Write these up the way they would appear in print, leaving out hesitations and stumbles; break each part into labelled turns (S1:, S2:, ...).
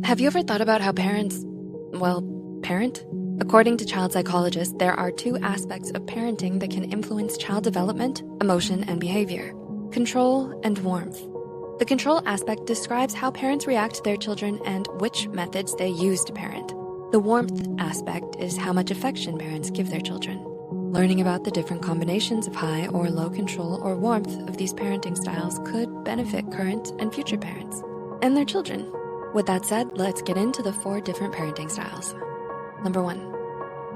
S1: Have you ever thought about how parents, parent? According to child psychologists, there are two aspects of parenting that can influence child development, emotion, and behavior: control and warmth. The control aspect describes how parents react to their children and which methods they use to parent. The warmth aspect is how much affection parents give their children. Learning about the different combinations of high or low control or warmth of these parenting styles could benefit current and future parents and their children. With that said, let's get into the 4 different parenting styles. Number 1,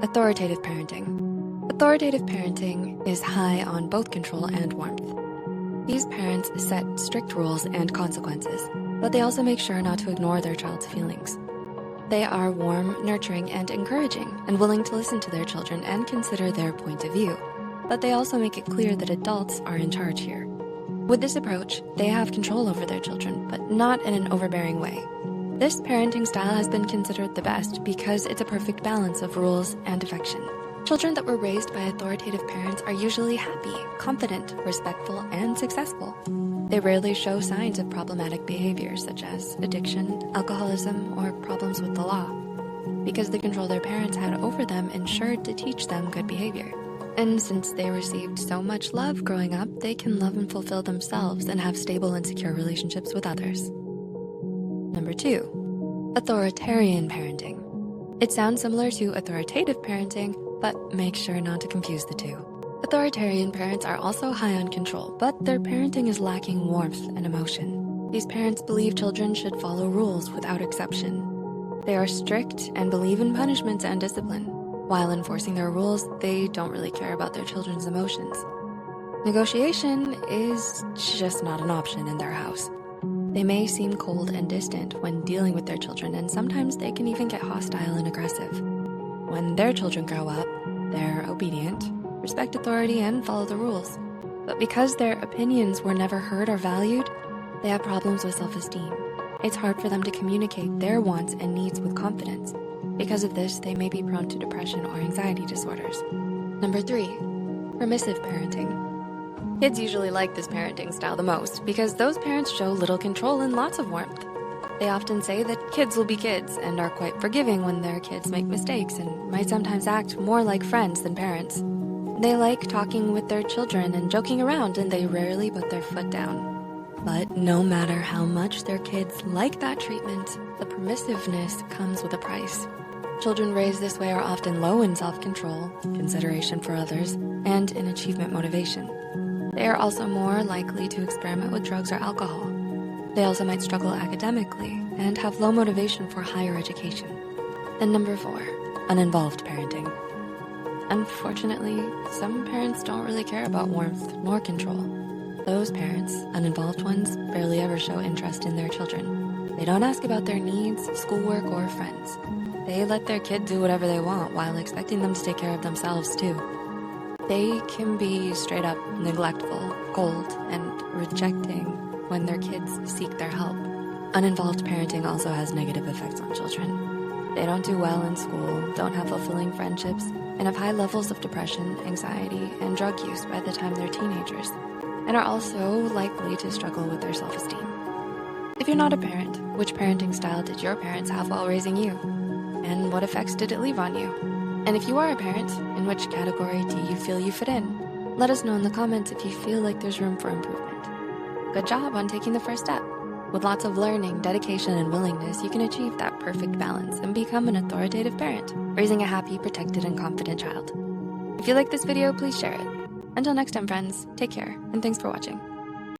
S1: authoritative parenting. Authoritative parenting is high on both control and warmth. These parents set strict rules and consequences, but they also make sure not to ignore their child's feelings. They are warm, nurturing, and encouraging, and willing to listen to their children and consider their point of view. But they also make it clear that adults are in charge here. With this approach, they have control over their children, but not in an overbearing way. This parenting style has been considered the best because it's a perfect balance of rules and affection. Children that were raised by authoritative parents are usually happy, confident, respectful, and successful. They rarely show signs of problematic behaviors such as addiction, alcoholism, or problems with the law, because the control their parents had over them ensured to teach them good behavior. And since they received so much love growing up, they can love and fulfill themselves and have stable and secure relationships with others. Number 2, authoritarian parenting. It sounds similar to authoritative parenting, but make sure not to confuse the two. Authoritarian parents are also high on control, but their parenting is lacking warmth and emotion. These parents believe children should follow rules without exception. They are strict and believe in punishments and discipline. While enforcing their rules, they don't really care about their children's emotions. Negotiation is just not an option in their house. They may seem cold and distant when dealing with their children, and sometimes they can even get hostile and aggressive. When their children grow up, they're obedient, respect authority, and follow the rules. But because their opinions were never heard or valued, they have problems with self-esteem. It's hard for them to communicate their wants and needs with confidence. Because of this, they may be prone to depression or anxiety disorders. Number 3, permissive parenting. Kids usually like this parenting style the most because those parents show little control and lots of warmth. They often say that kids will be kids and are quite forgiving when their kids make mistakes and might sometimes act more like friends than parents. They like talking with their children and joking around, and they rarely put their foot down. But no matter how much their kids like that treatment, the permissiveness comes with a price. Children raised this way are often low in self-control, consideration for others, and in achievement motivation. They are also more likely to experiment with drugs or alcohol. They also might struggle academically and have low motivation for higher education. And number 4, uninvolved parenting. Unfortunately, some parents don't really care about warmth nor control. Those parents, uninvolved ones, barely ever show interest in their children. They don't ask about their needs, schoolwork, or friends. They let their kid do whatever they want while expecting them to take care of themselves too. They can be straight up neglectful, cold, and rejecting when their kids seek their help. Uninvolved parenting also has negative effects on children. They don't do well in school, don't have fulfilling friendships, and have high levels of depression, anxiety, and drug use by the time they're teenagers, and are also likely to struggle with their self-esteem. If you're not a parent, which parenting style did your parents have while raising you? And what effects did it leave on you? And if you are a parent, in which category do you feel you fit in? Let us know in the comments if you feel like there's room for improvement. Good job on taking the first step. With lots of learning, dedication, and willingness, you can achieve that perfect balance and become an authoritative parent, raising a happy, protected, and confident child. If you like this video, please share it. Until next time, friends, take care, and thanks for watching.